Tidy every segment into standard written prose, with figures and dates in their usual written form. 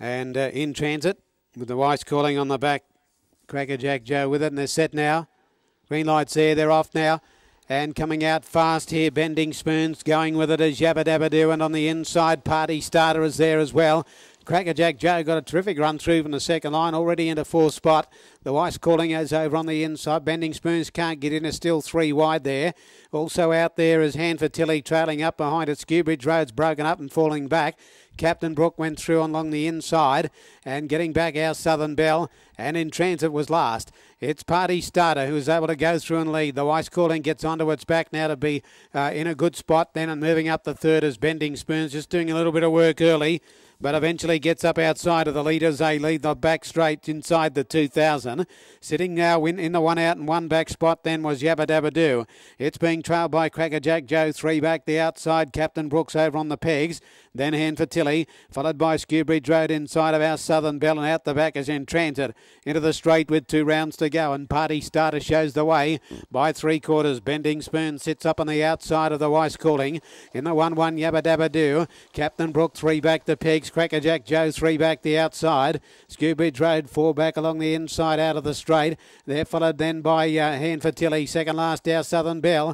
And in transit with the Weiss calling on the back. Crackerjack Joe with it, and they're set now. Green lights there, they're off now. And coming out fast here, Bending Spoons going with it as Yabba Dabba Doo, and on the inside, Party Starter is there as well. Crackerjack Joe got a terrific run through from the second line, already into fourth spot. The Weiss calling is over on the inside. Bending Spoons can't get in, is still 3 wide there. Also out there is Hand for Tilly trailing up behind it. Skewbridge Road's broken up and falling back. Captain Brook went through along the inside and getting back our Southern Belle, and in transit was last. It's Party Starter who is able to go through and lead. The Weiss calling gets onto its back now to be in a good spot then, and moving up the third is Bending Spoons, just doing a little bit of work early, but eventually gets up outside of the leaders. They lead the back straight inside the 2000. Sitting now in the 1 out and 1 back spot then was Yabba Dabba Doo. It's being trailed by Crackerjack Joe, 3 back the outside. Captain Brooks over on the pegs. Then Hand for Tilly, followed by Skewbridge Road inside of our Southern Belle, and out the back is in transit. Into the straight with 2 rounds to go, and Party Starter shows the way by 3/4. Bending Spoon sits up on the outside of the Weiss calling. In the 1-1, Yabba Dabba Doo. Captain Brook 3 back the pegs. Crackerjack Joe 3 back the outside. Skewbridge Road 4 back along the inside out of the straight. They're followed then by Hand for Tilly. Second last our Southern Belle.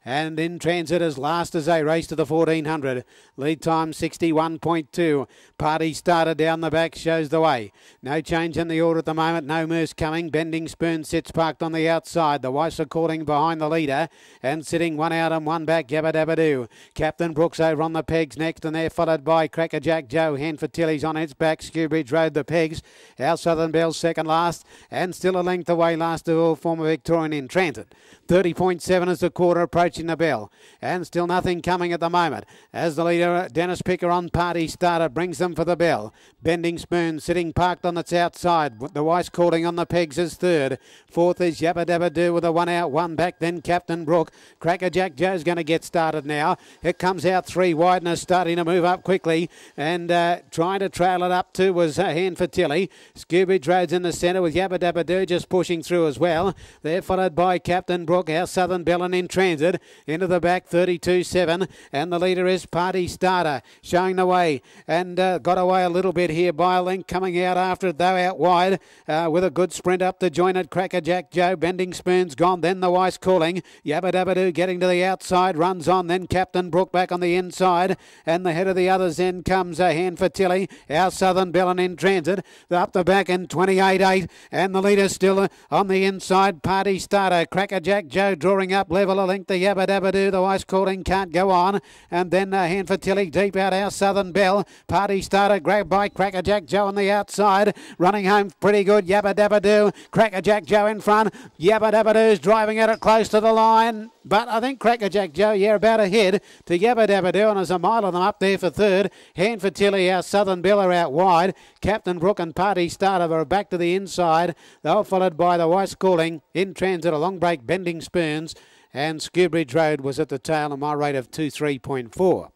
And in transit as last as they race to the 1400. Lead time 61.2. Party Starter down the back shows the way. No change in the order at the moment. No moose coming. Bending Spoon sits parked on the outside. The Weiss are calling behind the leader. And sitting 1 out and 1 back, Yabba Dabba Doo. Captain Brooks over on the pegs next, and they're followed by Crackerjack Joe. Hand for Tilly's on its back. Skewbridge Road the pegs. Our Southern Belle second last. And still a length away last of all, former Victorian in transit. 30.7 is the quarter approaching the bell, and still nothing coming at the moment as the leader Dennis Picker on Party Starter brings them for the bell. Bending Spoon sitting parked on its outside. The Weiss calling on the pegs is third. Fourth is Yabba Dabba Doo with a 1 out 1 back, then Captain Brook. Crackerjack Joe's going to get started now. It comes out 3 wide and is starting to move up quickly, and trying to trail it up to was Hand for Tilly. Skewbridge Road's in the centre with Yabba Dabba Doo just pushing through as well. They're followed by Captain Brook, our Southern Belle, and in transit. Into the back, 32.7, and the leader is Party Starter, showing the way, and got away a little bit here by a length, coming out after it, though out wide, with a good sprint up to join it. Crackerjack Joe, Bending Spoon's gone, then the Weiss calling. Yabba Dabba Doo getting to the outside, runs on, then Captain Brook back on the inside, and the head of the others then comes a Hand for Tilly, our Southern Belle, and in transit. Up the back in 28.8, and the leader still on the inside, Party Starter. Crackerjack Joe drawing up level a length, the Yabba Dabba Doo, the Weiss calling can't go on, and then Hand for Tilly deep out our Southern Belle. Party Starter grabbed by Crackerjack Joe on the outside, running home pretty good. Yabba Dabba Doo, Crackerjack Joe in front. Yabba Dabba Doo's driving at it close to the line, but I think Crackerjack Joe, about ahead to Yabba Dabba Doo, and there's a mile of them up there for third. Hand for Tilly, our Southern Belle, are out wide. Captain Brook and Party Starter are back to the inside. They were followed by the Weiss calling in transit, a long break, Bending Spoons, and Skewbridge Road was at the tail, and my rate of 23.4.